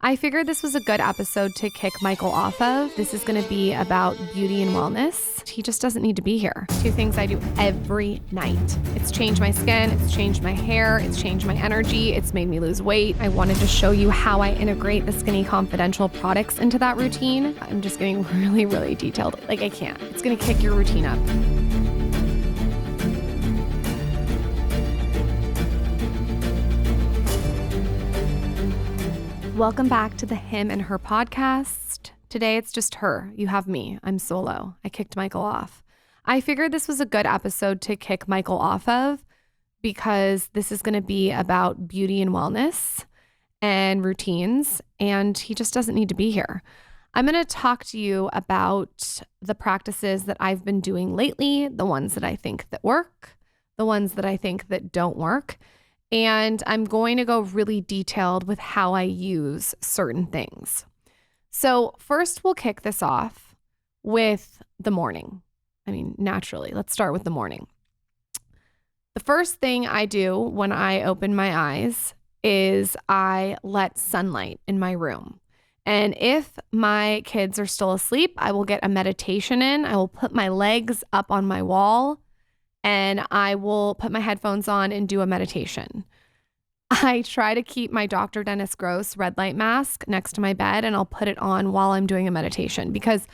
I figured this was a good episode to kick Michael off of. This is going to be about beauty and wellness. He just doesn't need to be here. 2 things I do every night. It's changed my skin, it's changed my hair, it's changed my energy, it's made me lose weight. I wanted to show you how I integrate the Skinny Confidential products into that routine. I'm just getting really, really detailed. Like I can't. It's going to kick your routine up. Welcome back to the Him and Her podcast. Today it's just her. You have me. I'm solo. I kicked Michael off. I figured this was a good episode to kick Michael off of because this is going to be about beauty and wellness and routines, and he just doesn't need to be here. I'm going to talk to you about the practices that I've been doing lately, the ones that I think that work, the ones that I think that don't work. And I'm going to go really detailed with how I use certain things. So first we'll kick this off with the morning. Naturally, let's start with the morning. The first thing I do when I open my eyes is I let sunlight in my room. And if my kids are still asleep, I will get a meditation in. I will put my legs up on my wall and I will put my headphones on and do a meditation. I try to keep my Dr. Dennis Gross red light mask next to my bed, and I'll put it on while I'm doing a meditation, because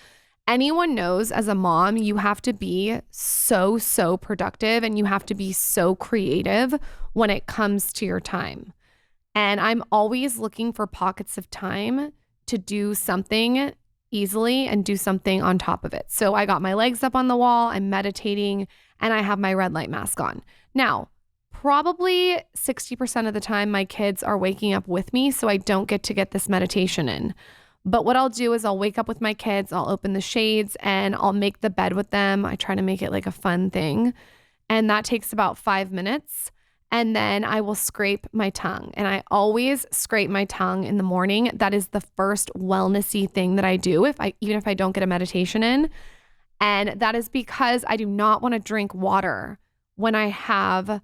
anyone knows as a mom, you have to be so productive and you have to be so creative when it comes to your time. And I'm always looking for pockets of time to do something easily and do something on top of it. So I got my legs up on the wall, I'm meditating, and I have my red light mask on. Now, probably 60% of the time my kids are waking up with me, so I don't get to get this meditation in. But what I'll do is I'll wake up with my kids, I'll open the shades, and I'll make the bed with them. I try to make it like a fun thing. And that takes about 5 minutes. And then I will scrape my tongue. And I always scrape my tongue in the morning. That is the first wellnessy thing that I do, even if I don't get a meditation in. And that is because I do not want to drink water when I have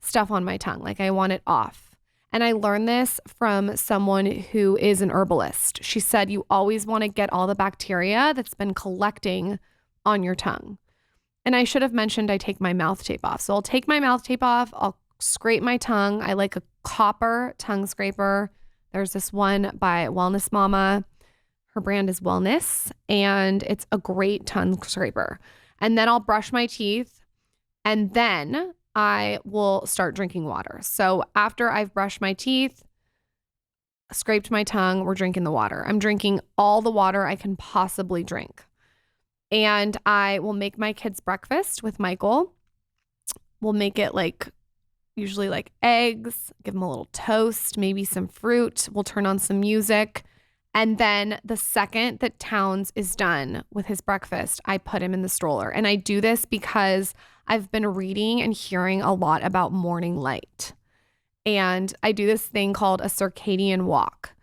stuff on my tongue. Like I want it off. And I learned this from someone who is an herbalist. She said you always want to get all the bacteria that's been collecting on your tongue. And I should have mentioned I take my mouth tape off. So I'll take my mouth tape off. I'll scrape my tongue. I like a copper tongue scraper. There's this one by Wellness Mama. Her brand is Wellness, and it's a great tongue scraper. And then I'll brush my teeth, and then I will start drinking water. So after I've brushed my teeth, scraped my tongue, we're drinking the water. I'm drinking all the water I can possibly drink. And I will make my kids breakfast with Michael. We'll make it usually eggs, give them a little toast, maybe some fruit. We'll turn on some music. And then the second that Towns is done with his breakfast, I put him in the stroller. And I do this because I've been reading and hearing a lot about morning light. And I do this thing called a circadian walk.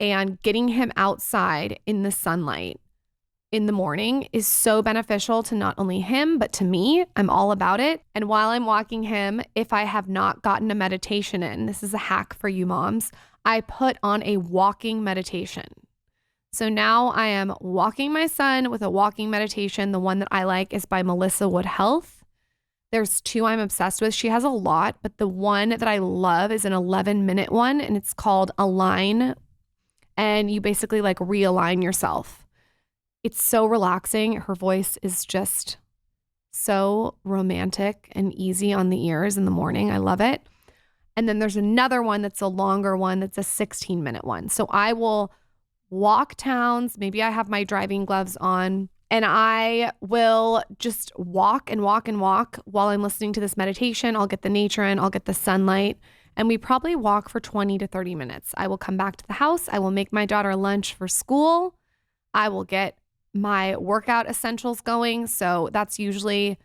And getting him outside in the sunlight in the morning is so beneficial to not only him, but to me. I'm all about it. And while I'm walking him, if I have not gotten a meditation in, this is a hack for you moms, I put on a walking meditation. So now I am walking my son with a walking meditation. The one that I like is by Melissa Wood Health. There's 2 I'm obsessed with. She has a lot, but the one that I love is an 11-minute one, and it's called Align. And you basically realign yourself. It's so relaxing. Her voice is just so romantic and easy on the ears in the morning. I love it. And then there's another one that's a longer one that's a 16-minute one. So I will walk Towns. Maybe I have my driving gloves on, and I will just walk and walk and walk while I'm listening to this meditation. I'll get the nature in, I'll get the sunlight, and we probably walk for 20 to 30 minutes. I will come back to the house. I will make my daughter lunch for school. I will get my workout essentials going. So that's usually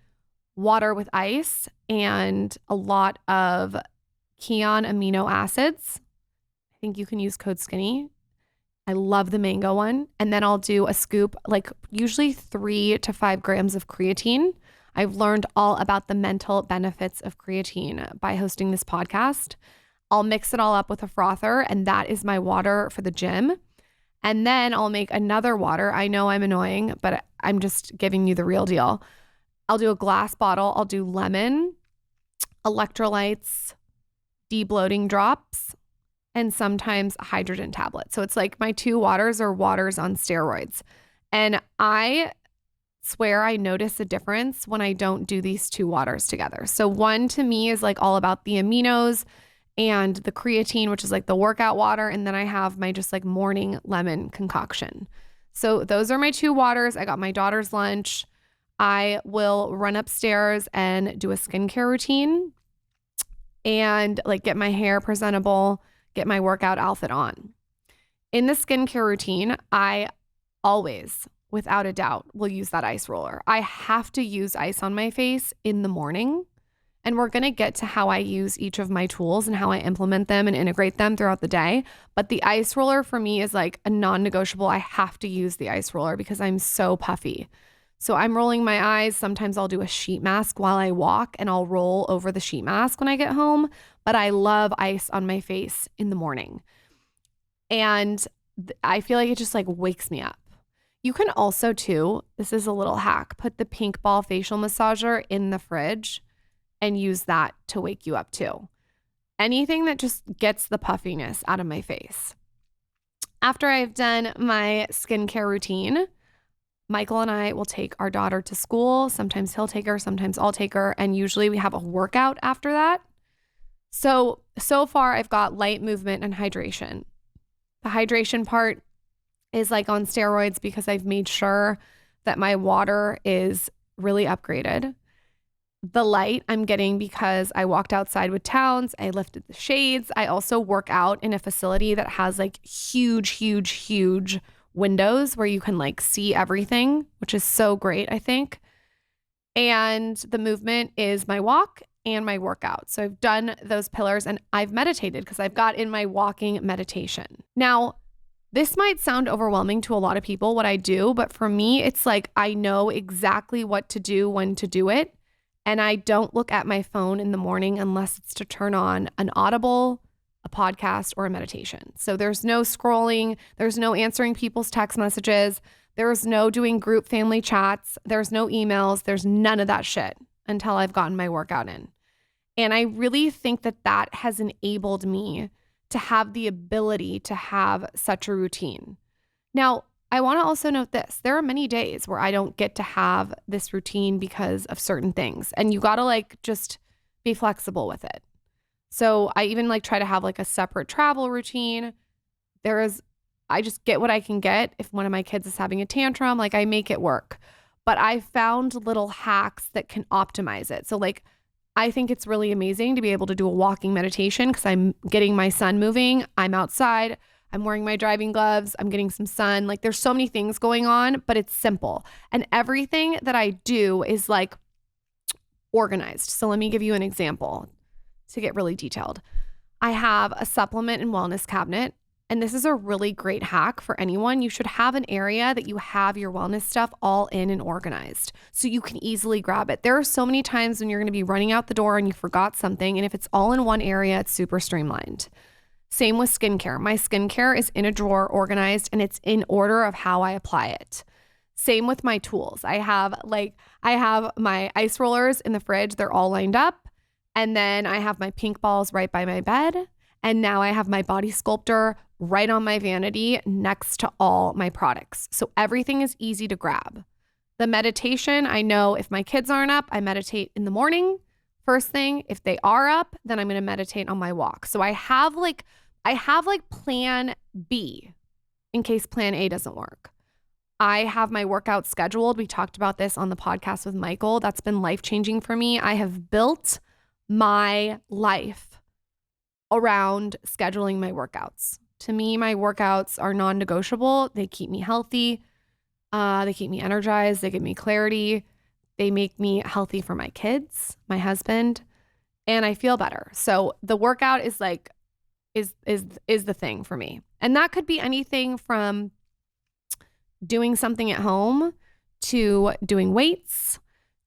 water with ice and a lot of Keon amino acids. I think you can use code SKINNY. I love the mango one. And then I'll do a scoop, usually 3 to 5 grams of creatine. I've learned all about the mental benefits of creatine by hosting this podcast. I'll mix it all up with a frother, and that is my water for the gym. And then I'll make another water. I know I'm annoying, but I'm just giving you the real deal. I'll do a glass bottle. I'll do lemon, electrolytes, de-bloating drops, and sometimes a hydrogen tablet. So it's like my 2 waters are waters on steroids. And I swear I notice a difference when I don't do these 2 waters together. So one to me is like all about the aminos and the creatine, which is like the workout water. And then I have my just like morning lemon concoction. So those are my 2 waters. I got my daughter's lunch. I will run upstairs and do a skincare routine and like get my hair presentable, get my workout outfit on. In the skincare routine, I always, without a doubt, will use that ice roller. I have to use ice on my face in the morning. And we're going to get to how I use each of my tools and how I implement them and integrate them throughout the day. But the ice roller for me is like a non-negotiable. I have to use the ice roller because I'm so puffy. So I'm rolling my eyes. Sometimes I'll do a sheet mask while I walk and I'll roll over the sheet mask when I get home. But I love ice on my face in the morning. And I feel like it just like wakes me up. You can also too, this is a little hack, put the pink ball facial massager in the fridge and use that to wake you up too. Anything that just gets the puffiness out of my face. After I've done my skincare routine, Michael and I will take our daughter to school. Sometimes he'll take her, sometimes I'll take her. And usually we have a workout after that. So far I've got light movement and hydration. The hydration part is like on steroids because I've made sure that my water is really upgraded. The light I'm getting because I walked outside with towns. I lifted the shades. I also work out in a facility that has like huge windows where you can like see everything, which is so great, I think. And the movement is my walk and my workout. So I've done those pillars and I've meditated because I've got in my walking meditation. Now, this might sound overwhelming to a lot of people, what I do, but for me, it's like I know exactly what to do, when to do it. And I don't look at my phone in the morning unless it's to turn on an Audible, a podcast, or a meditation. So there's no scrolling. There's no answering people's text messages. There's no doing group family chats. There's no emails. There's none of that shit until I've gotten my workout in. And I really think that that has enabled me to have the ability to have such a routine. Now, I want to also note this. There are many days where I don't get to have this routine because of certain things. And you got to like just be flexible with it. So I even like try to have like a separate travel routine. I just get what I can get. If one of my kids is having a tantrum, like I make it work. But I found little hacks that can optimize it. So like I think it's really amazing to be able to do a walking meditation because I'm getting my son moving. I'm outside. I'm wearing my driving gloves. I'm getting some sun. Like there's so many things going on, but it's simple. And everything that I do is like organized. So let me give you an example to get really detailed. I have a supplement and wellness cabinet. And this is a really great hack for anyone. You should have an area that you have your wellness stuff all in and organized so you can easily grab it. There are so many times when you're going to be running out the door and you forgot something. And if it's all in one area, it's super streamlined. Same with skincare. My skincare is in a drawer organized and it's in order of how I apply it. Same with my tools. I have my ice rollers in the fridge. They're all lined up. And then I have my pink balls right by my bed. And now I have my body sculptor right on my vanity next to all my products. So everything is easy to grab. The meditation, I know if my kids aren't up, I meditate in the morning. First thing, if they are up, then I'm going to meditate on my walk. So I have like plan B in case plan A doesn't work. I have my workout scheduled. We talked about this on the podcast with Michael. That's been life-changing for me. I have built my life around scheduling my workouts. To me, my workouts are non-negotiable. They keep me healthy. They keep me energized. They give me clarity. They make me healthy for my kids, my husband, and I feel better. So the workout is like, is the thing for me. And that could be anything from doing something at home to doing weights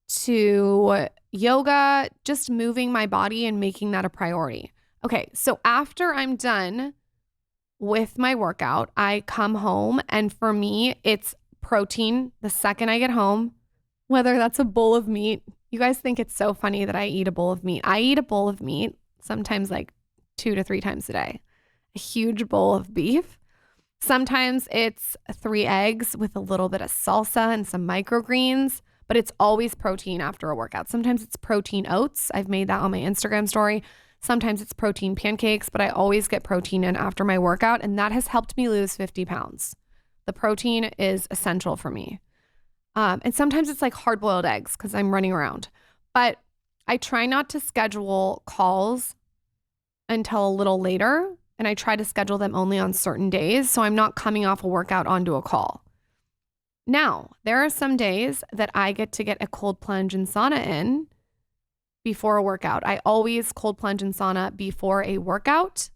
to yoga, just moving my body and making that a priority. Okay, so after I'm done with my workout, I come home, and for me, it's protein the second I get home, whether that's a bowl of meat. You guys think it's so funny that I eat a bowl of meat. I eat a bowl of meat sometimes like 2 to 3 times a day. A huge bowl of beef. Sometimes it's 3 eggs with a little bit of salsa and some microgreens, but it's always protein after a workout. Sometimes it's protein oats. I've made that on my Instagram story. Sometimes it's protein pancakes, but I always get protein in after my workout, and that has helped me lose 50 pounds. The protein is essential for me. And sometimes it's like hard-boiled eggs because I'm running around. But I try not to schedule calls until a little later, and I try to schedule them only on certain days, so I'm not coming off a workout onto a call. Now, there are some days that I get to get a cold plunge and sauna in before a workout. I always cold plunge and sauna before a workout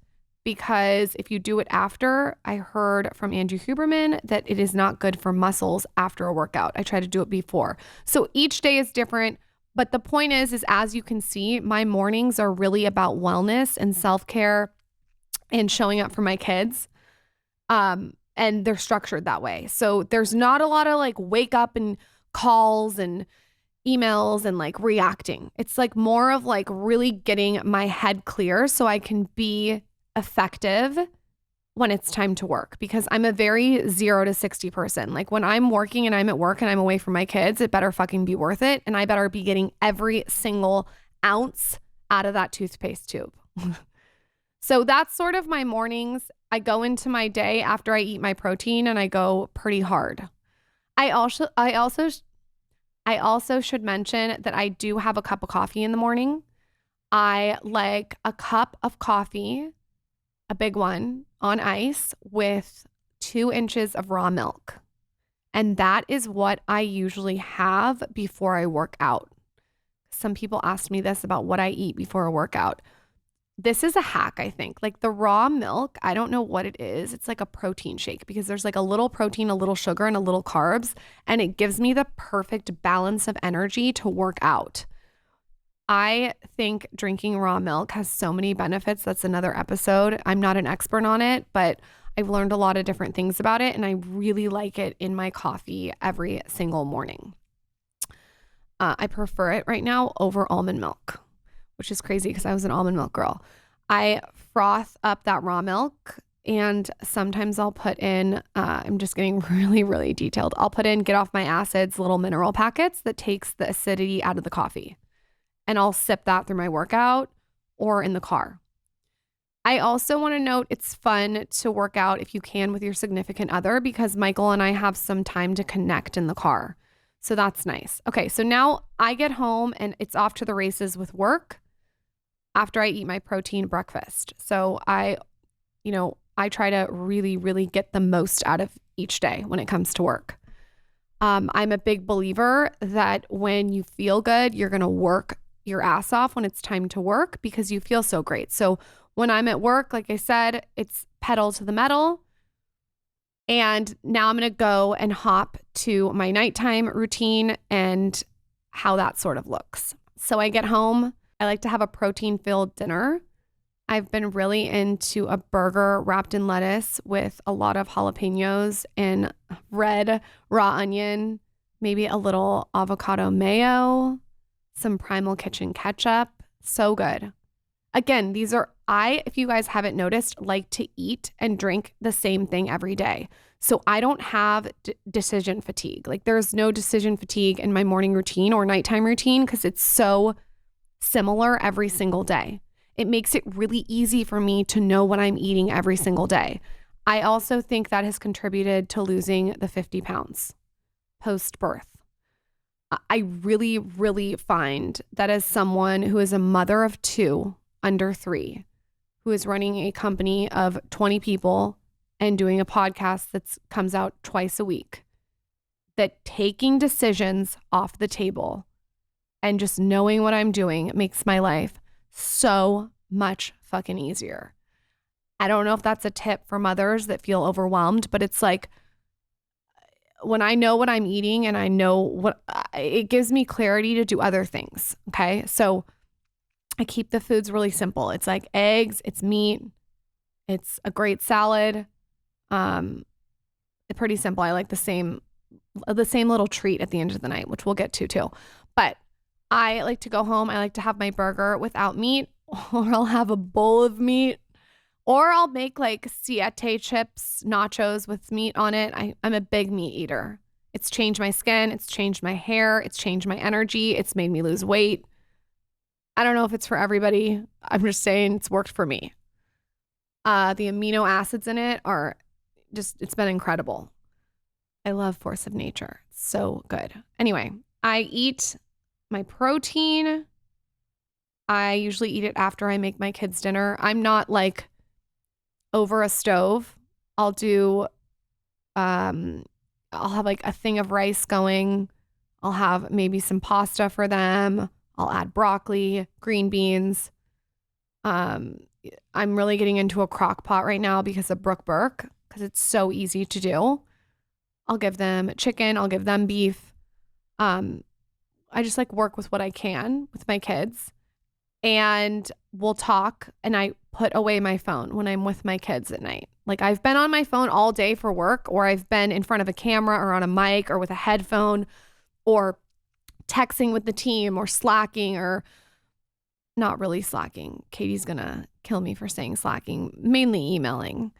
because if you do it after, I heard from Andrew Huberman that it is not good for muscles after a workout. I try to do it before. So each day is different, but the point is as you can see, my mornings are really about wellness and self-care and showing up for my kids. And they're structured that way. So there's not a lot of like wake up and calls and emails and like reacting. It's like more of like really getting my head clear so I can be effective when it's time to work, because I'm a very 0 to 60 person. Like when I'm working and I'm at work and I'm away from my kids, it better fucking be worth it. And I better be getting every single ounce out of that toothpaste tube. So that's sort of my mornings. I go into my day after I eat my protein and I go pretty hard. I also should mention that I do have a cup of coffee in the morning. I like a cup of coffee, a big one, on ice with 2 inches of raw milk. And that is what I usually have before I work out. Some people ask me this about what I eat before a workout. This is a hack, I think. Like the raw milk, I don't know what it is. It's like a protein shake because there's like a little protein, a little sugar, and a little carbs. And it gives me the perfect balance of energy to work out. I think drinking raw milk has so many benefits. That's another episode. I'm not an expert on it, but I've learned a lot of different things about it. And I really like it in my coffee every single morning. I prefer it right now over almond milk, which is crazy because I was an almond milk girl. I froth up that raw milk and sometimes I'll put in, I'm just getting really, really detailed. I'll put in Get Off My Acids little mineral packets that takes the acidity out of the coffee. And I'll sip that through my workout or in the car. I also want to note it's fun to work out if you can with your significant other because Michael and I have some time to connect in the car. So that's nice. Okay, so now I get home and it's off to the races with work after I eat my protein breakfast. So I try to really, really get the most out of each day when it comes to work. I'm a big believer that when you feel good, you're going to work your ass off when it's time to work because you feel so great. So when I'm at work, like I said, it's pedal to the metal. And now I'm going to go and hop to my nighttime routine and how that sort of looks. So I get home. I like to have a protein-filled dinner. I've been really into a burger wrapped in lettuce with a lot of jalapenos and red raw onion, maybe a little avocado mayo, some Primal Kitchen ketchup. So good. Again, if you guys haven't noticed, like to eat and drink the same thing every day. So I don't have decision fatigue. Like there's no decision fatigue in my morning routine or nighttime routine because it's so similar every single day. It makes it really easy for me to know what I'm eating every single day. I also think that has contributed to losing the 50 pounds post-birth. I really, really find that as someone who is a mother of 2 under 3, who is running a company of 20 people and doing a podcast that comes out twice a week, that taking decisions off the table and just knowing what I'm doing makes my life so much fucking easier. I don't know if that's a tip for mothers that feel overwhelmed, but it's like when I know what I'm eating and I know it gives me clarity to do other things. Okay. So I keep the foods really simple. It's like eggs, it's meat, it's a great salad. Pretty simple. I like the same little treat at the end of the night, which we'll get to too. But I like to go home. I like to have my burger without meat, or I'll have a bowl of meat, or I'll make like siete chips, nachos with meat on it. I'm a big meat eater. It's changed my skin. It's changed my hair. It's changed my energy. It's made me lose weight. I don't know if it's for everybody. I'm just saying it's worked for me. The amino acids in it are it's been incredible. I love Force of Nature. It's so good. Anyway, I eat my protein. I usually eat it after I make my kids' dinner. I'm not like over a stove. I'll have like a thing of rice going. I'll have maybe some pasta for them. I'll add broccoli, green beans. I'm really getting into a crock pot right now because of Brooke Burke, because it's so easy to do. I'll give them chicken. I'll give them beef. I just like work with what I can with my kids, and we'll talk, and I put away my phone when I'm with my kids at night. Like I've been on my phone all day for work, or I've been in front of a camera or on a mic or with a headphone or texting with the team or slacking, or not really slacking. Katie's going to kill me for saying slacking, mainly emailing.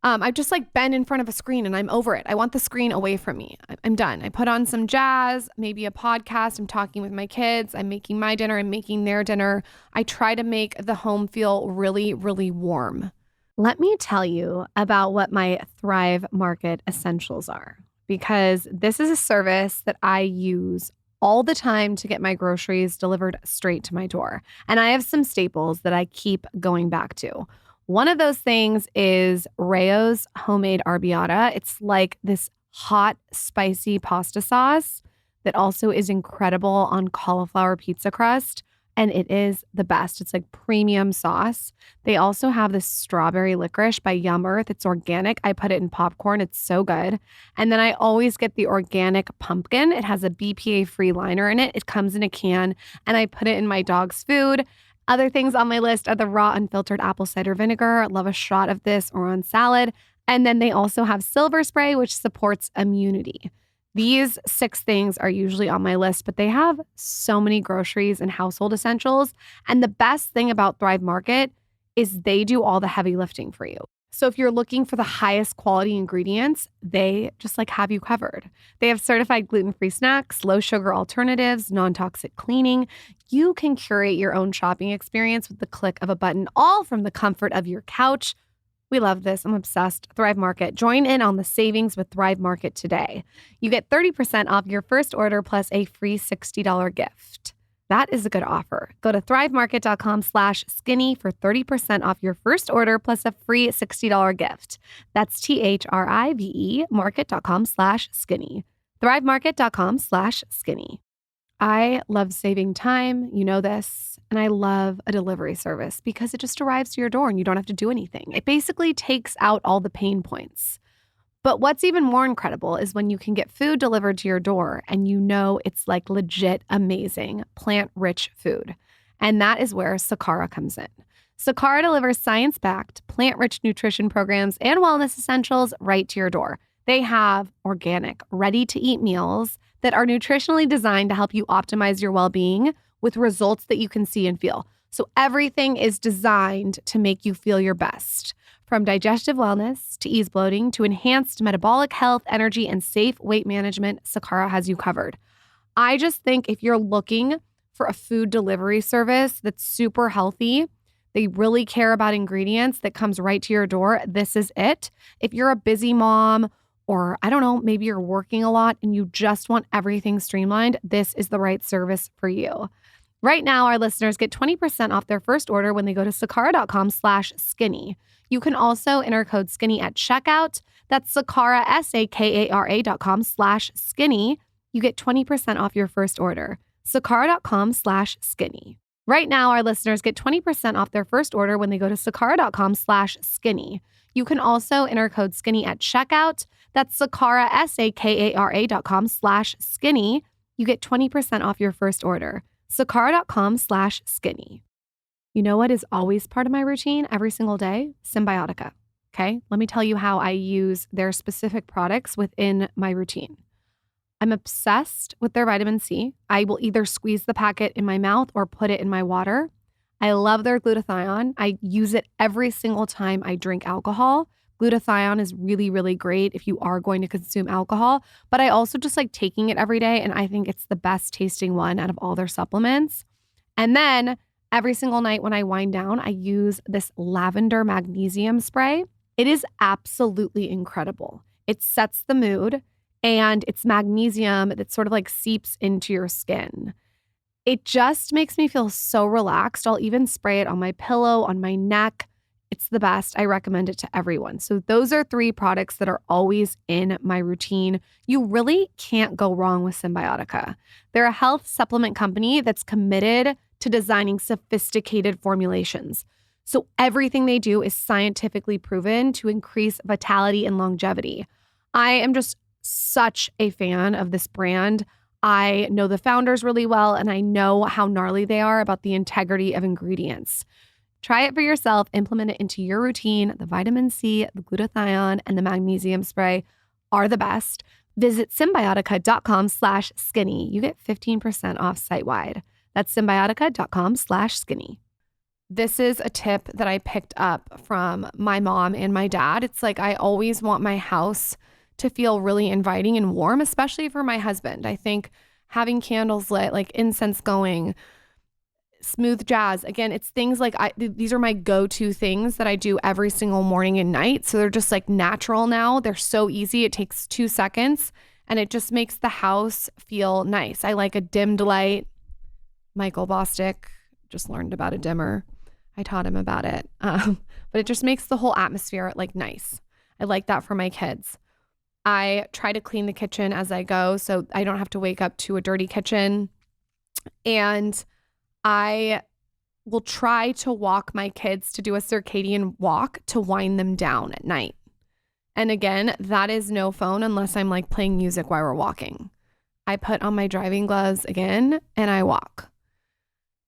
I've just like been in front of a screen and I'm over it. I want the screen away from me. I'm done. I put on some jazz, maybe a podcast. I'm talking with my kids. I'm making my dinner. I'm making their dinner. I try to make the home feel really, really warm. Let me tell you about what my Thrive Market essentials are, because this is a service that I use all the time to get my groceries delivered straight to my door. And I have some staples that I keep going back to. One of those things is Rayo's homemade arrabbiata. It's like this hot, spicy pasta sauce that also is incredible on cauliflower pizza crust. And it is the best. It's like premium sauce. They also have this strawberry licorice by Yum Earth. It's organic. I put it in popcorn. It's so good. And then I always get the organic pumpkin. It has a BPA-free liner in it. It comes in a can, and I put it in my dog's food. Other things on my list are the raw unfiltered apple cider vinegar. I love a shot of this or on salad. And then they also have silver spray, which supports immunity. These 6 things are usually on my list, but they have so many groceries and household essentials. And the best thing about Thrive Market is they do all the heavy lifting for you. So if you're looking for the highest quality ingredients, they just like have you covered. They have certified gluten-free snacks, low sugar alternatives, non-toxic cleaning. You can curate your own shopping experience with the click of a button, all from the comfort of your couch. We love this. I'm obsessed. Thrive Market. Join in on the savings with Thrive Market today. You get 30% off your first order plus a free $60 gift. That is a good offer. Go to thrivemarket.com/skinny for 30% off your first order plus a free $60 gift. That's THRIVE market.com/skinny. thrivemarket.com/skinny. I love saving time. You know this. And I love a delivery service because it just arrives to your door and you don't have to do anything. It basically takes out all the pain points. But what's even more incredible is when you can get food delivered to your door and you know it's like legit amazing plant-rich food. And that is where Sakara comes in. Sakara delivers science-backed, plant-rich nutrition programs and wellness essentials right to your door. They have organic, ready-to-eat meals that are nutritionally designed to help you optimize your well-being with results that you can see and feel. So everything is designed to make you feel your best. From digestive wellness to ease bloating to enhanced metabolic health, energy, and safe weight management, Sakara has you covered. I just think if you're looking for a food delivery service that's super healthy, they really care about ingredients, that comes right to your door, this is it. If you're a busy mom, or I don't know, maybe you're working a lot and you just want everything streamlined, this is the right service for you. Right now, our listeners get 20% off their first order when they go to sakara.com/skinny. You can also enter code SKINNY at checkout. That's Sakara, SAKARA.com/skinny. You get 20% off your first order. Sakara.com/skinny. Right now, our listeners get 20% off their first order when they go to sakara.com/skinny. You can also enter code SKINNY at checkout. That's Sakara, SAKARA.com/skinny. You get 20% off your first order. Sakara.com/skinny. You know what is always part of my routine every single day? Symbiotica. Okay. Let me tell you how I use their specific products within my routine. I'm obsessed with their vitamin C. I will either squeeze the packet in my mouth or put it in my water. I love their glutathione. I use it every single time I drink alcohol. Glutathione is really, really great if you are going to consume alcohol, but I also just like taking it every day, and I think it's the best tasting one out of all their supplements. And then every single night when I wind down, I use this lavender magnesium spray. It is absolutely incredible. It sets the mood, and it's magnesium that sort of like seeps into your skin. It just makes me feel so relaxed. I'll even spray it on my pillow, on my neck. It's the best. I recommend it to everyone. So those are 3 products that are always in my routine. You really can't go wrong with Symbiotica. They're a health supplement company that's committed to designing sophisticated formulations. So everything they do is scientifically proven to increase vitality and longevity. I am just such a fan of this brand. I know the founders really well, and I know how gnarly they are about the integrity of ingredients. Try it for yourself, implement it into your routine. The vitamin C, the glutathione, and the magnesium spray are the best. Visit symbiotica.com/skinny. You get 15% off site-wide. That's symbiotica.com/skinny. This is a tip that I picked up from my mom and my dad. It's like I always want my house to feel really inviting and warm, especially for my husband. I think having candles lit, like incense going, smooth jazz. Again, it's things like these are my go-to things that I do every single morning and night. So they're just like natural now. They're so easy. It takes 2 seconds and it just makes the house feel nice. I like a dimmed light. Michael Bostic just learned about a dimmer. I taught him about it. But it just makes the whole atmosphere like nice. I like that for my kids. I try to clean the kitchen as I go so I don't have to wake up to a dirty kitchen. And I will try to walk my kids to do a circadian walk to wind them down at night. And again, that is no phone unless I'm like playing music while we're walking. I put on my driving gloves again and I walk.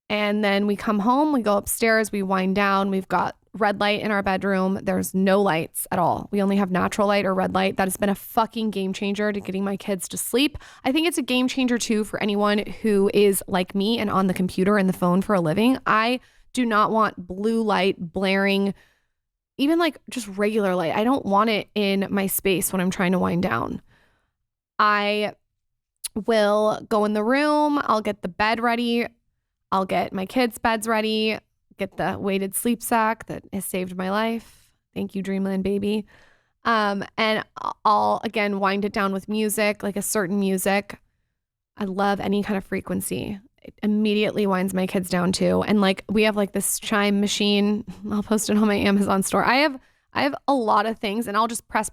And then we come home, we go upstairs, we wind down. We've got red light in our bedroom. There's no lights at all. We only have natural light or red light. That has been a fucking game changer to getting my kids to sleep. I think it's a game changer too for anyone who is like me and on the computer and the phone for a living. I do not want blue light blaring, even like just regular light. I don't want it in my space when I'm trying to wind down. I will go in the room. I'll get the bed ready. I'll get my kids' beds ready. Get the weighted sleep sack that has saved my life. Thank you, Dreamland baby. And I'll again wind it down with music, like a certain music. I love any kind of frequency. It immediately winds my kids down too. And like we have like this chime machine. I'll post it on my Amazon store. I have a lot of things and I'll just press.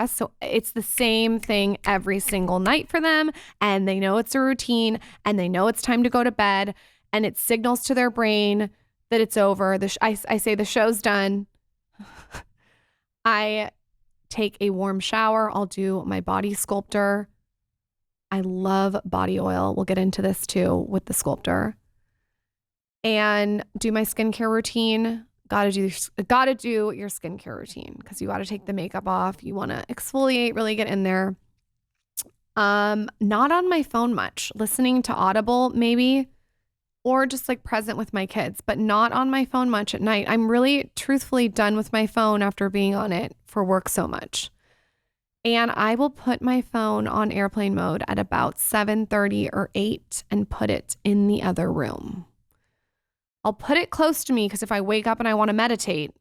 So it's the same thing every single night for them. And they know it's a routine and they know it's time to go to bed, and it signals to their brain that it's over. I say the show's done. I take a warm shower. I'll do my body sculptor. I love body oil. We'll get into this too with the sculptor. And do my skincare routine. Gotta do your skincare routine because you gotta take the makeup off. You want to exfoliate, really get in there. Not on my phone much. Listening to Audible maybe, or just like present with my kids, but not on my phone much at night. I'm really truthfully done with my phone after being on it for work so much. And I will put my phone on airplane mode at about 7:30 or 8 and put it in the other room. I'll put it close to me because if I wake up and I want to meditate,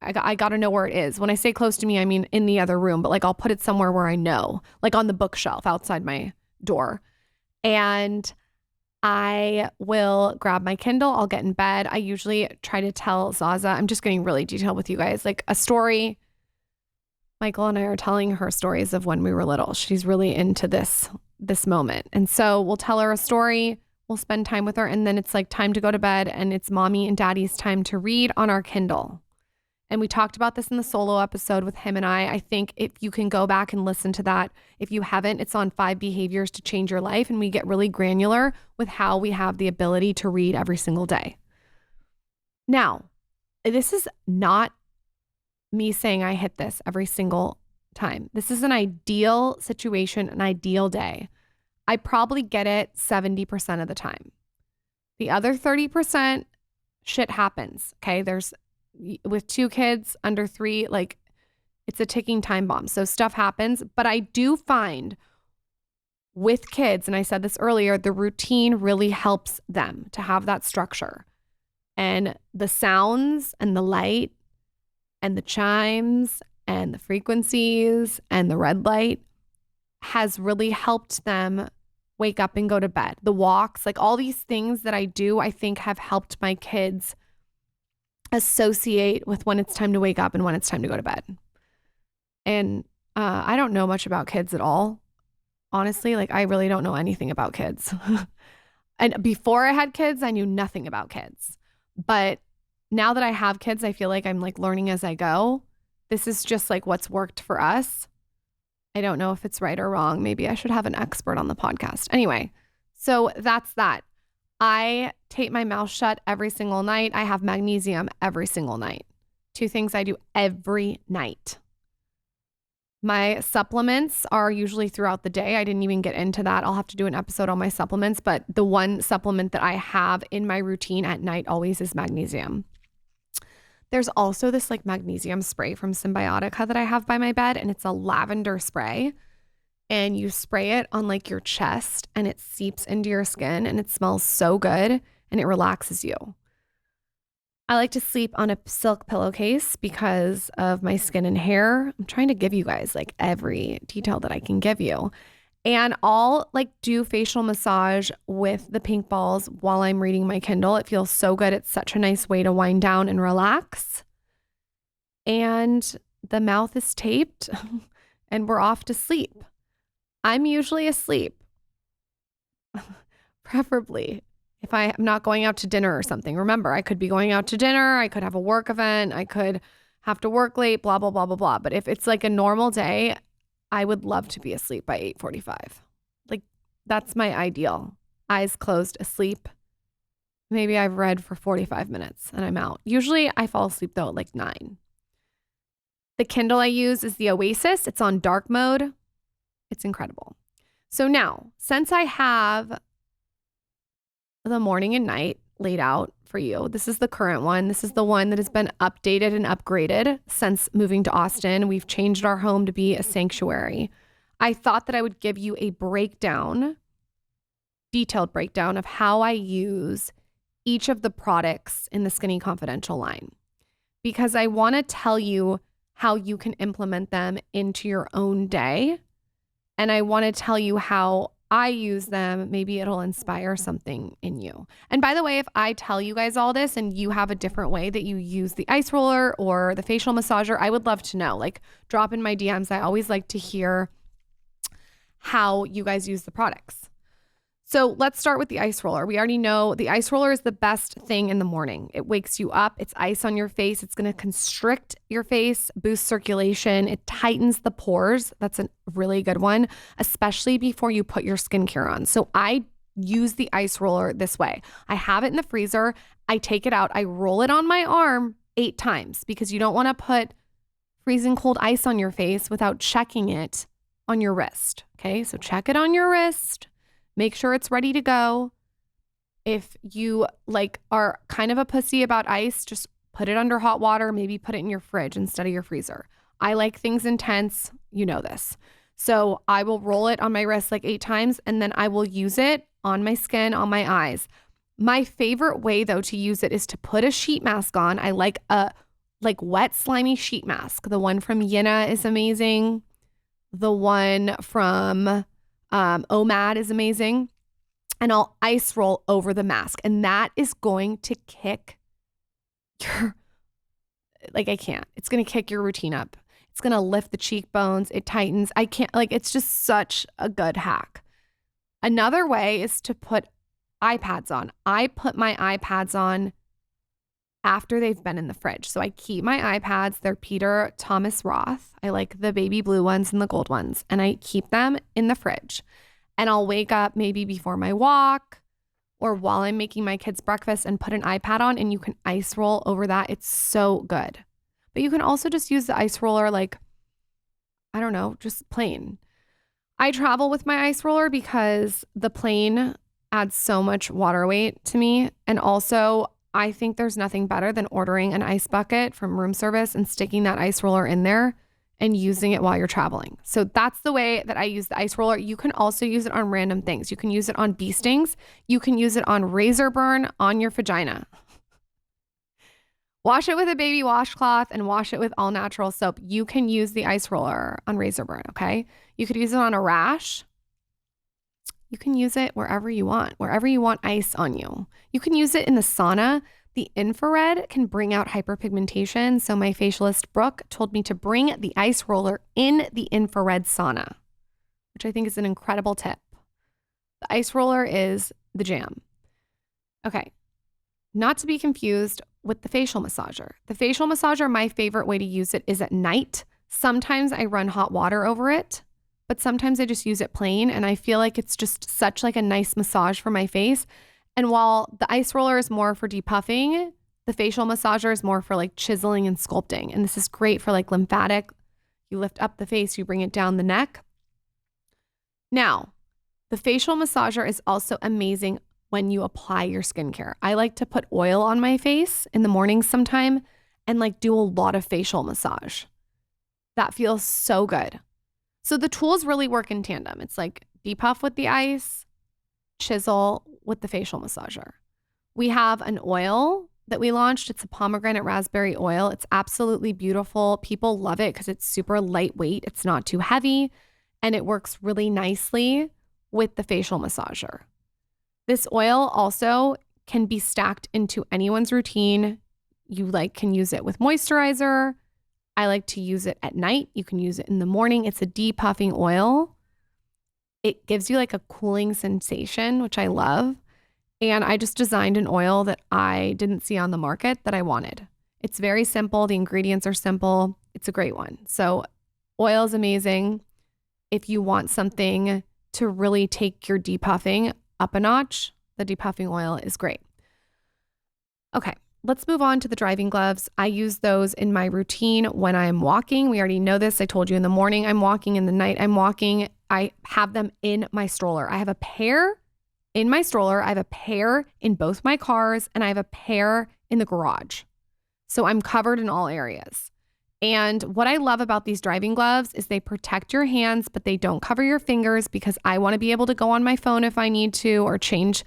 I got to know where it is. When I say close to me, I mean in the other room, but like I'll put it somewhere where I know, like on the bookshelf outside my door. And I will grab my Kindle. I'll get in bed. I usually try to tell Zaza, I'm just getting really detailed with you guys, like a story. Michael and I are telling her stories of when we were little. She's really into this moment. And so we'll tell her a story. We'll spend time with her. And then it's like time to go to bed. And it's mommy and daddy's time to read on our Kindle. And we talked about this in the solo episode with him and I think if you can go back and listen to that, if you haven't, it's on 5 behaviors to change your life. And we get really granular with how we have the ability to read every single day. Now, this is not me saying I hit this every single time. This is an ideal situation, an ideal day. I probably get it 70% of the time. The other 30%, shit happens. Okay. With 2 kids under 3, like it's a ticking time bomb. So stuff happens. But I do find with kids, and I said this earlier, the routine really helps them to have that structure. And the sounds and the light and the chimes and the frequencies and the red light has really helped them wake up and go to bed. The walks, like all these things that I do, I think have helped my kids associate with when it's time to wake up and when it's time to go to bed. And I don't know much about kids at all. Honestly, like I really don't know anything about kids. And before I had kids, I knew nothing about kids. But now that I have kids, I feel like I'm like learning as I go. This is just like what's worked for us. I don't know if it's right or wrong. Maybe I should have an expert on the podcast. Anyway, so that's that. I tape my mouth shut every single night. I have magnesium every single night. 2 things I do every night. My supplements are usually throughout the day. I didn't even get into that. I'll have to do an episode on my supplements, but the one supplement that I have in my routine at night always is magnesium. There's also this like magnesium spray from Symbiotica that I have by my bed, and it's a lavender spray. And you spray it on like your chest and it seeps into your skin and it smells so good and it relaxes you. I like to sleep on a silk pillowcase because of my skin and hair. I'm trying to give you guys like every detail that I can give you. And I'll like do facial massage with the pink balls while I'm reading my Kindle. It feels so good. It's such a nice way to wind down and relax. And the mouth is taped and we're off to sleep. I'm usually asleep, preferably if I'm not going out to dinner or something. Remember, I could be going out to dinner. I could have a work event. I could have to work late, blah, blah, blah, blah, blah. But if it's like a normal day, I would love to be asleep by 8:45. Like that's my ideal. Eyes closed, asleep. Maybe I've read for 45 minutes and I'm out. Usually I fall asleep though at like 9. The Kindle I use is the Oasis. It's on dark mode. It's incredible. So now, since I have the morning and night laid out for you, this is the current one. This is the one that has been updated and upgraded since moving to Austin. We've changed our home to be a sanctuary. I thought that I would give you a detailed breakdown of how I use each of the products in the Skinny Confidential line, because I want to tell you how you can implement them into your own day. And I want to tell you how I use them. Maybe it'll inspire something in you. And by the way, if I tell you guys all this and you have a different way that you use the ice roller or the facial massager, I would love to know. Like drop in my DMs. I always like to hear how you guys use the products. So let's start with the ice roller. We already know the ice roller is the best thing in the morning. It wakes you up. It's ice on your face. It's going to constrict your face, boost circulation. It tightens the pores. That's a really good one, especially before you put your skincare on. So I use the ice roller this way. I have it in the freezer. I take it out. I roll it on my arm 8 times because you don't want to put freezing cold ice on your face without checking it on your wrist. Okay, so check it on your wrist. Make sure it's ready to go. If you like are kind of a pussy about ice, just put it under hot water, maybe put it in your fridge instead of your freezer. I like things intense. You know this. So I will roll it on my wrist like 8 times and then I will use it on my skin, on my eyes. My favorite way though to use it is to put a sheet mask on. I like a wet slimy sheet mask. The one from Yinna is amazing. The one from OMAD is amazing. And I'll ice roll over the mask. And that is going to kick your, it's going to kick your routine up. It's going to lift the cheekbones. It tightens. It's just such a good hack. Another way is to put iPads on. I put my iPads on after they've been in the fridge. So I keep my iPads. They're Peter Thomas Roth. I like the baby blue ones and the gold ones. And I keep them in the fridge. And I'll wake up maybe before my walk or while I'm making my kids breakfast and put an iPad on and you can ice roll over that. It's so good. But you can also just use the ice roller like, I don't know, just plain. I travel with my ice roller because the plane adds so much water weight to me. And also, I think there's nothing better than ordering an ice bucket from room service and sticking that ice roller in there and using it while you're traveling. So that's the way that I use the ice roller. You can also use it on random things. You can use it on bee stings. You can use it on razor burn on your vagina. Wash it with a baby washcloth and wash it with all natural soap. You can use the ice roller on razor burn, okay? You could use it on a rash. You can use it wherever you want ice on you. You can use it in the sauna. The infrared can bring out hyperpigmentation. So my facialist, Brooke, told me to bring the ice roller in the infrared sauna, which I think is an incredible tip. The ice roller is the jam. Okay. Not to be confused with the facial massager. The facial massager, my favorite way to use it is at night. Sometimes I run hot water over it, but sometimes I just use it plain. And I feel like it's just such like a nice massage for my face. And while the ice roller is more for depuffing, the facial massager is more for like chiseling and sculpting. And this is great for like lymphatic. You lift up the face, you bring it down the neck. Now, the facial massager is also amazing when you apply your skincare. I like to put oil on my face in the morning sometime and like do a lot of facial massage. That feels so good. So the tools really work in tandem. It's like depuff with the ice, chisel with the facial massager. We have an oil that we launched. It's a pomegranate raspberry oil. It's absolutely beautiful. People love it because it's super lightweight. It's not too heavy and it works really nicely with the facial massager. This oil also can be stacked into anyone's routine. You can use it with moisturizer. I like to use it at night. You can use it in the morning. It's a depuffing oil. It gives you like a cooling sensation, which I love. And I just designed an oil that I didn't see on the market that I wanted. It's very simple. The ingredients are simple. It's a great one. So oil is amazing. If you want something to really take your depuffing up a notch, the depuffing oil is great. Okay, let's move on to the driving gloves. I use those in my routine when I'm walking. We already know this. I told you in the morning I'm walking, in the night I'm walking. I have them in my stroller. I have a pair in my stroller. I have a pair in both my cars, and I have a pair in the garage. So I'm covered in all areas. And what I love about these driving gloves is they protect your hands, but they don't cover your fingers because I want to be able to go on my phone if I need to, or change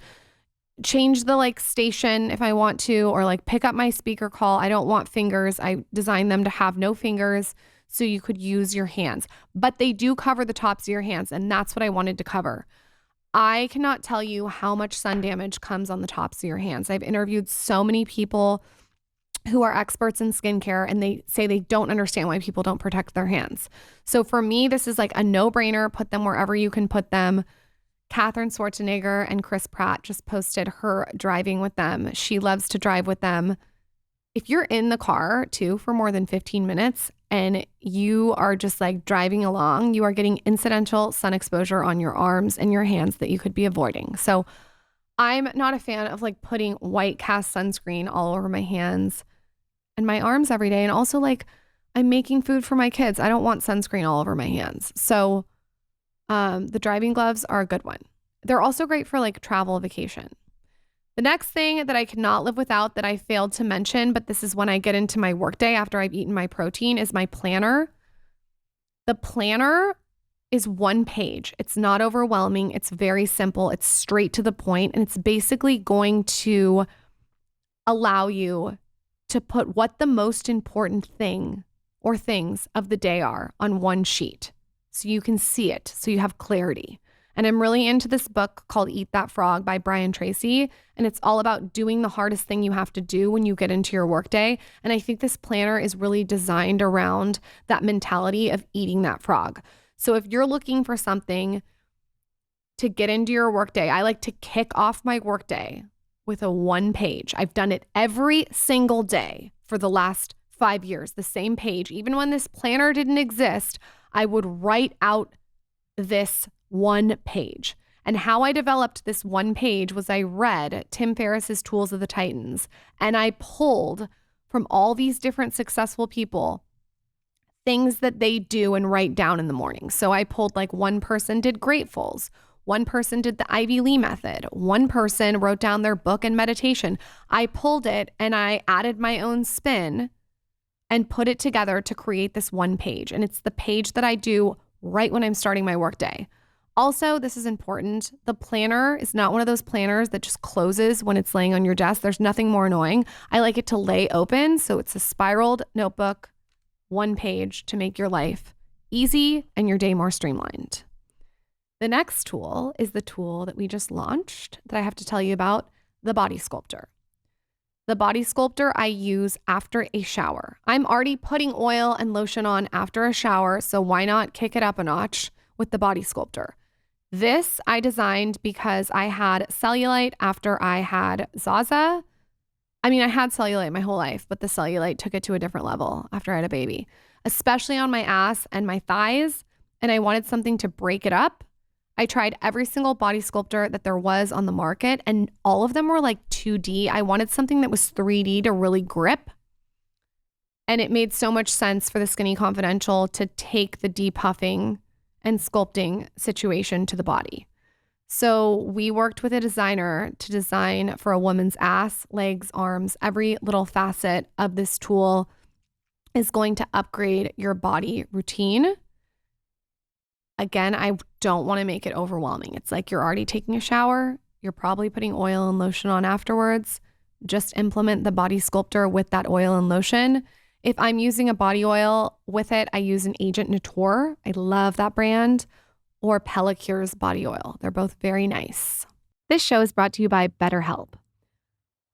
the like station if I want to, or like pick up my speaker call. I don't want fingers. I designed them to have no fingers so you could use your hands, but they do cover the tops of your hands. And that's what I wanted to cover. I cannot tell you how much sun damage comes on the tops of your hands. I've interviewed so many people who are experts in skincare, and they say they don't understand why people don't protect their hands. So for me, this is like a no-brainer. Put them wherever you can put them. Catherine Schwarzenegger and Chris Pratt just posted her driving with them. She loves to drive with them. If you're in the car too for more than 15 minutes and you are just like driving along, you are getting incidental sun exposure on your arms and your hands that you could be avoiding. So I'm not a fan of like putting white cast sunscreen all over my hands and my arms every day. And also like I'm making food for my kids. I don't want sunscreen all over my hands. So the driving gloves are a good one. They're also great for like travel vacation. The next thing that I cannot live without that I failed to mention, but this is when I get into my workday after I've eaten my protein, is my planner. The planner is one page. It's not overwhelming. It's very simple. It's straight to the point, and it's basically going to allow you to put what the most important thing or things of the day are on one sheet so you can see it, so you have clarity. And I'm really into this book called Eat That Frog by Brian Tracy. And it's all about doing the hardest thing you have to do when you get into your workday. And I think this planner is really designed around that mentality of eating that frog. So if you're looking for something to get into your workday, I like to kick off my workday with a one page. I've done it every single day for the last 5 years, the same page. Even when this planner didn't exist, I would write out this one page. And how I developed this one page was I read Tim Ferriss's Tools of the Titans, and I pulled from all these different successful people things that they do and write down in the morning. So I pulled like one person did gratefuls, one person did the Ivy Lee method, one person wrote down their book and meditation. I pulled it and I added my own spin and put it together to create this one page. And it's the page that I do right when I'm starting my workday. Also, this is important. The planner is not one of those planners that just closes when it's laying on your desk. There's nothing more annoying. I like it to lay open. So it's a spiraled notebook, one page to make your life easy and your day more streamlined. The next tool is the tool that we just launched that I have to tell you about, the Body Sculptor. The Body Sculptor I use after a shower. I'm already putting oil and lotion on after a shower, so why not kick it up a notch with the Body Sculptor? This I designed because I had cellulite after I had Zaza. I mean, I had cellulite my whole life, but the cellulite took it to a different level after I had a baby, especially on my ass and my thighs, and I wanted something to break it up. I tried every single Body Sculptor that there was on the market, and all of them were like 2D. I wanted something that was 3D to really grip. And it made so much sense for the Skinny Confidential to take the depuffing and sculpting situation to the body. So we worked with a designer to design for a woman's ass, legs, arms. Every little facet of this tool is going to upgrade your body routine. Again, I don't want to make it overwhelming. It's like you're already taking a shower. You're probably putting oil and lotion on afterwards. Just implement the Body Sculptor with that oil and lotion. If I'm using a body oil with it, I use an Agent Nature. I love that brand. Or Pellicure's body oil. They're both very nice. This show is brought to you by BetterHelp.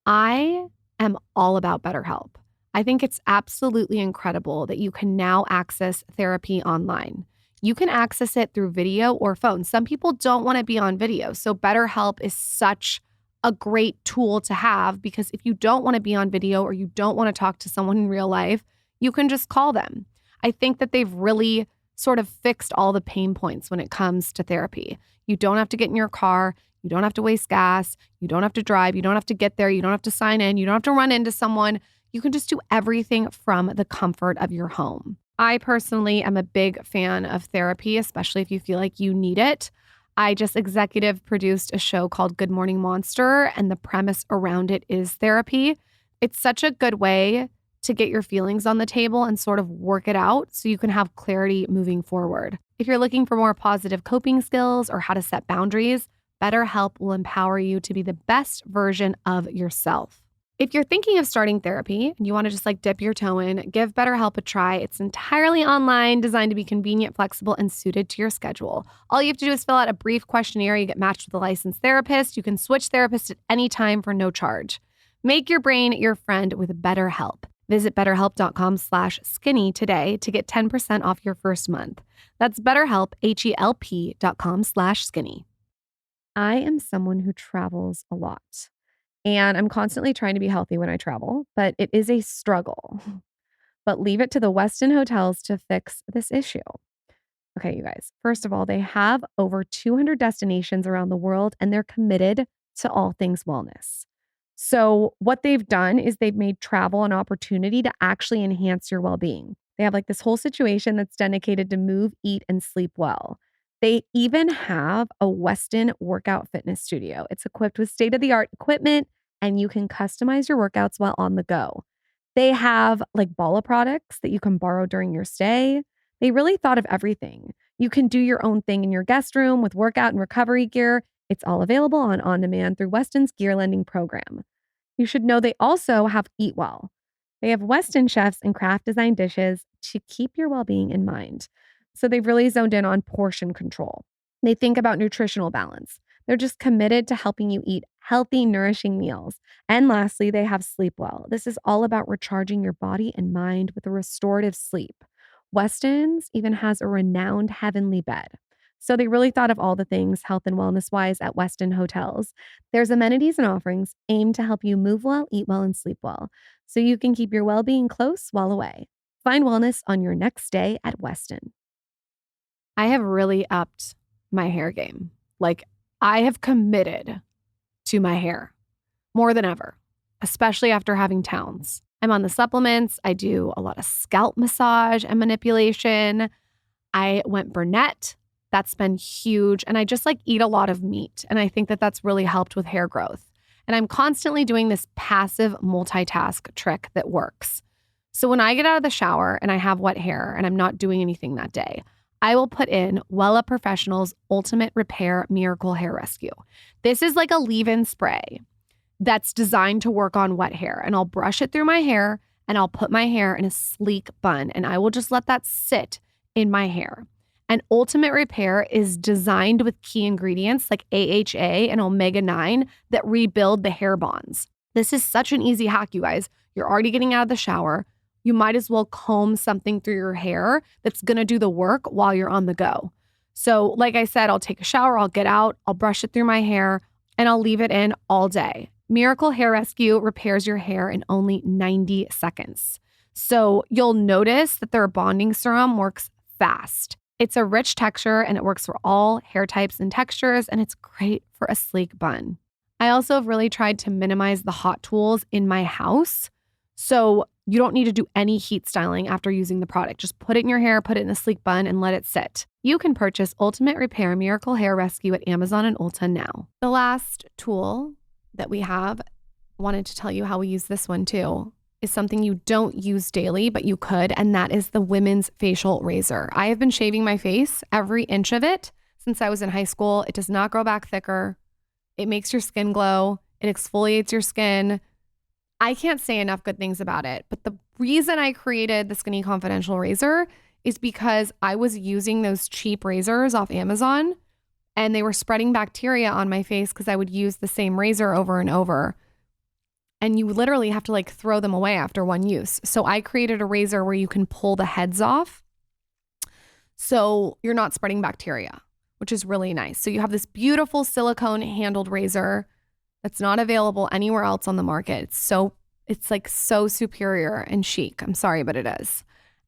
I am all about BetterHelp. I think it's absolutely incredible that you can now access therapy online. You can access it through video or phone. Some people don't want to be on video, so BetterHelp is such a great tool to have because if you don't want to be on video or you don't want to talk to someone in real life, you can just call them. I think that they've really sort of fixed all the pain points when it comes to therapy. You don't have to get in your car. You don't have to waste gas. You don't have to drive. You don't have to get there. You don't have to sign in. You don't have to run into someone. You can just do everything from the comfort of your home. I personally am a big fan of therapy, especially if you feel like you need it. I just executive produced a show called Good Morning Monster, and the premise around it is therapy. It's such a good way to get your feelings on the table and sort of work it out so you can have clarity moving forward. If you're looking for more positive coping skills or how to set boundaries, BetterHelp will empower you to be the best version of yourself. If you're thinking of starting therapy and you want to just like dip your toe in, give BetterHelp a try. It's entirely online, designed to be convenient, flexible, and suited to your schedule. All you have to do is fill out a brief questionnaire. You get matched with a licensed therapist. You can switch therapists at any time for no charge. Make your brain your friend with BetterHelp. Visit betterhelp.com/skinny today to get 10% off your first month. That's BetterHelp, HELP.com/skinny. I am someone who travels a lot. And I'm constantly trying to be healthy when I travel, but it is a struggle. But leave it to the Westin hotels to fix this issue. Okay, you guys. First of all, they have over 200 destinations around the world, and they're committed to all things wellness. So what they've done is they've made travel an opportunity to actually enhance your well-being. They have like this whole situation that's dedicated to move, eat, and sleep well. They even have a Westin workout fitness studio. It's equipped with state-of-the-art equipment, and you can customize your workouts while on the go. They have like Bala products that you can borrow during your stay. They really thought of everything. You can do your own thing in your guest room with workout and recovery gear. It's all available on demand through Westin's gear lending program. You should know they also have Eat Well. They have Westin chefs and craft design dishes to keep your well-being in mind. So they've really zoned in on portion control. They think about nutritional balance. They're just committed to helping you eat healthy, nourishing meals. And lastly, they have Sleep Well. This is all about recharging your body and mind with a restorative sleep. Westin's even has a renowned heavenly bed. So they really thought of all the things health and wellness wise at Westin hotels. There's amenities and offerings aimed to help you move well, eat well, and sleep well, so you can keep your well-being close while away. Find wellness on your next stay at Westin. I have really upped my hair game. Like, I have committed to my hair more than ever, especially after having Towns. I'm on the supplements. I do a lot of scalp massage and manipulation. I went brunette. That's been huge. And I just like eat a lot of meat. And I think that that's really helped with hair growth. And I'm constantly doing this passive multitask trick that works. So when I get out of the shower and I have wet hair and I'm not doing anything that day, I will put in Wella Professional's Ultimate Repair Miracle Hair Rescue. This is like a leave-in spray that's designed to work on wet hair. And I'll brush it through my hair and I'll put my hair in a sleek bun and I will just let that sit in my hair. And Ultimate Repair is designed with key ingredients like AHA and omega-9 that rebuild the hair bonds. This is such an easy hack, you guys. You're already getting out of the shower. You might as well comb something through your hair that's going to do the work while you're on the go. So like I said, I'll take a shower, I'll get out, I'll brush it through my hair, and I'll leave it in all day. Miracle Hair Rescue repairs your hair in only 90 seconds. So you'll notice that their bonding serum works fast. It's a rich texture and it works for all hair types and textures, and it's great for a sleek bun. I also have really tried to minimize the hot tools in my house. So you don't need to do any heat styling after using the product. Just put it in your hair, put it in a sleek bun, and let it sit. You can purchase Ultimate Repair Miracle Hair Rescue at Amazon and Ulta now. The last tool that we have, wanted to tell you how we use this one too, is something you don't use daily, but you could, and that is the women's facial razor. I have been shaving my face, every inch of it, since I was in high school. It does not grow back thicker. It makes your skin glow. It exfoliates your skin. I can't say enough good things about it, but the reason I created the Skinny Confidential razor is because I was using those cheap razors off Amazon and they were spreading bacteria on my face because I would use the same razor over and over. And you literally have to like throw them away after one use. So I created a razor where you can pull the heads off so you're not spreading bacteria, which is really nice. So you have this beautiful silicone handled razor that's not available anywhere else on the market. It's like so superior and chic. I'm sorry, but it is.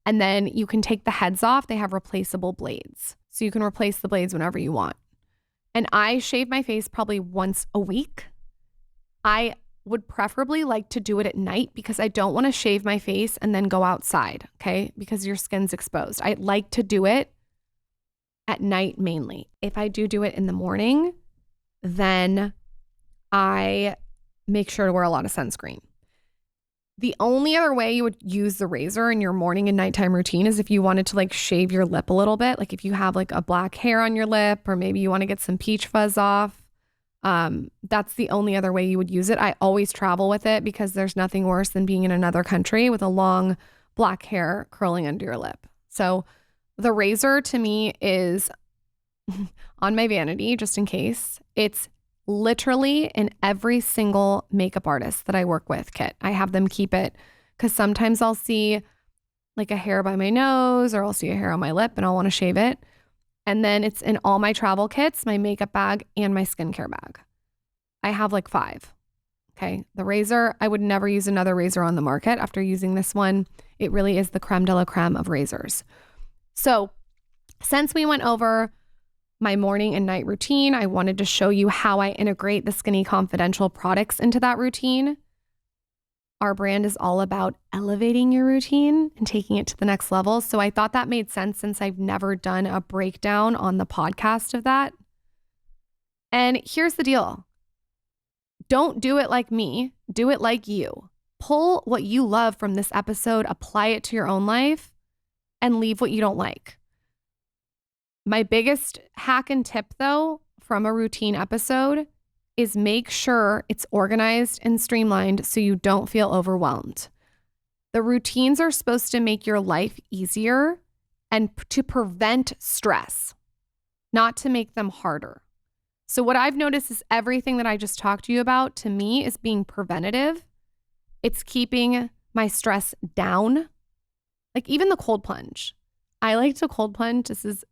And then you can take the heads off. They have replaceable blades. So you can replace the blades whenever you want. And I shave my face probably once a week. I would preferably like to do it at night because I don't want to shave my face and then go outside, okay? Because your skin's exposed. I like to do it at night mainly. If I do it in the morning, then I make sure to wear a lot of sunscreen. The only other way you would use the razor in your morning and nighttime routine is if you wanted to like shave your lip a little bit. Like if you have like a black hair on your lip, or maybe you want to get some peach fuzz off. That's the only other way you would use it. I always travel with it because there's nothing worse than being in another country with a long black hair curling under your lip. So the razor to me is on my vanity, just in case. It's literally in every single makeup artist that I work with kit. I have them keep it because sometimes I'll see like a hair by my nose or I'll see a hair on my lip and I'll want to shave it. And then it's in all my travel kits, my makeup bag, and my skincare bag. I have like 5. Okay. The razor, I would never use another razor on the market after using this one. It really is the creme de la creme of razors. So since we went over my morning and night routine, I wanted to show you how I integrate the Skinny Confidential products into that routine. Our brand is all about elevating your routine and taking it to the next level. So I thought that made sense since I've never done a breakdown on the podcast of that. And here's the deal. Don't do it like me. Do it like you. Pull what you love from this episode, apply it to your own life, and leave what you don't like. My biggest hack and tip, though, from a routine episode is make sure it's organized and streamlined so you don't feel overwhelmed. The routines are supposed to make your life easier and to prevent stress, not to make them harder. So what I've noticed is everything that I just talked to you about, to me, is being preventative. It's keeping my stress down. Like even the cold plunge. I like to cold plunge. This is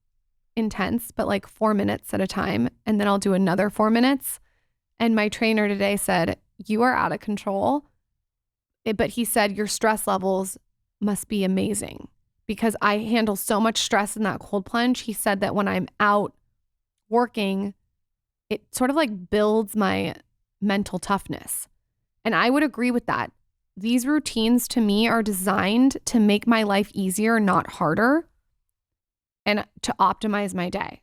intense, but like 4 minutes at a time. And then I'll do another 4 minutes. And my trainer today said, you are out of control. But he said, your stress levels must be amazing because I handle so much stress in that cold plunge. He said that when I'm out working, it sort of like builds my mental toughness. And I would agree with that. These routines to me are designed to make my life easier, not harder, and to optimize my day.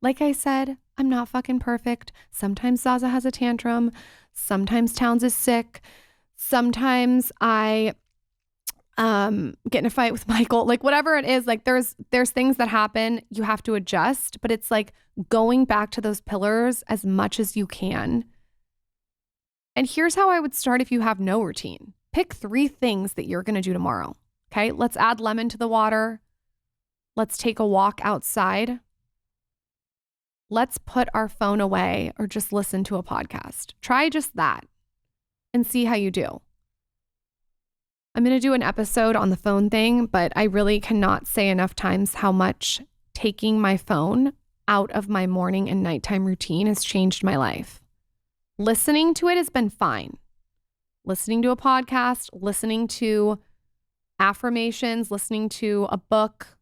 Like I said, I'm not fucking perfect. Sometimes Zaza has a tantrum. Sometimes Towns is sick. Sometimes I get in a fight with Michael. Like whatever it is, like there's things that happen. You have to adjust, but it's like going back to those pillars as much as you can. And here's how I would start if you have no routine. Pick 3 things that you're going to do tomorrow. Okay, let's add lemon to the water. Let's take a walk outside. Let's put our phone away or just listen to a podcast. Try just that and see how you do. I'm going to do an episode on the phone thing, but I really cannot say enough times how much taking my phone out of my morning and nighttime routine has changed my life. Listening to it has been fine. Listening to a podcast, listening to affirmations, listening to a book,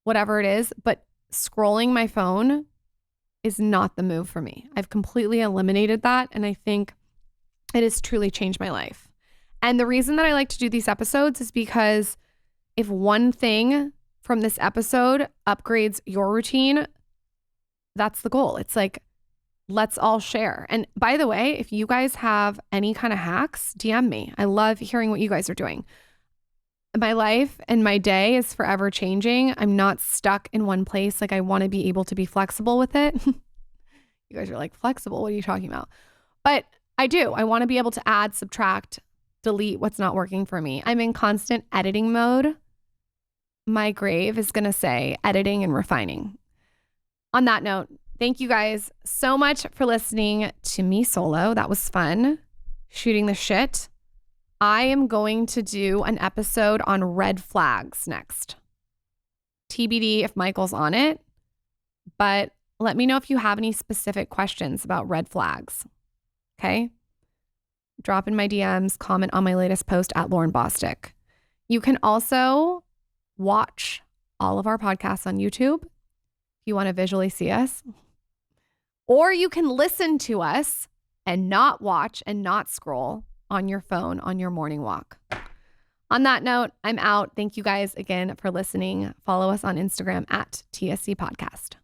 whatever it is, but scrolling my phone is not the move for me. I've completely eliminated that, and I think it has truly changed my life. And the reason that I like to do these episodes is because if one thing from this episode upgrades your routine, that's the goal. It's like, let's all share. And by the way, if you guys have any kind of hacks, DM me. I love hearing what you guys are doing. My life and my day is forever changing. I'm not stuck in one place. Like I want to be able to be flexible with it. You guys are like, flexible? What are you talking about? But I do. I want to be able to add, subtract, delete what's not working for me. I'm in constant editing mode. My grave is going to say editing and refining. On that note, thank you guys so much for listening to me solo. That was fun. Shooting the shit. I am going to do an episode on red flags next. TBD if Michael's on it, but let me know if you have any specific questions about red flags. Okay? Drop in my DMs, comment on my latest post at Lauryn Bostic. You can also watch all of our podcasts on YouTube if you want to visually see us. Or you can listen to us and not watch and not scroll on your phone on your morning walk. On that note, I'm out. Thank you guys again for listening. Follow us on Instagram at TSC Podcast.